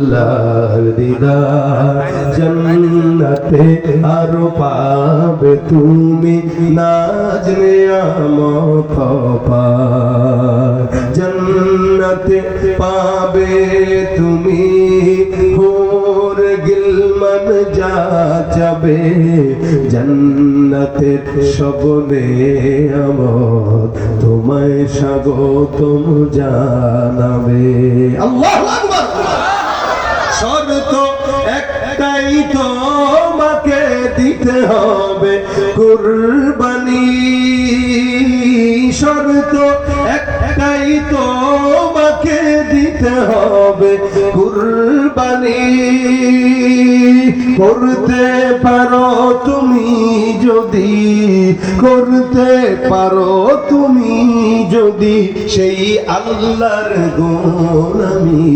আল্লাহর দিদার জান্নাতে আরো পাবে তুমি নাজ নিয়ামত পার জান্নাতে পাবে তুমি হুর গিলমান যা যাবে জান্নাতের সব নিয়ামত তোমায় স্বাগতম জানাবে। আল্লাহু আকবার। শর্ত একটাই তোমাকে দিতে হবে কুরবানি, শর্ত একটাই তোমাকে দিতে হবে কুরবানি। করতে পারো তুমি যদি, করতে পারো তুমি যদি সেই আল্লাহর গোলামি।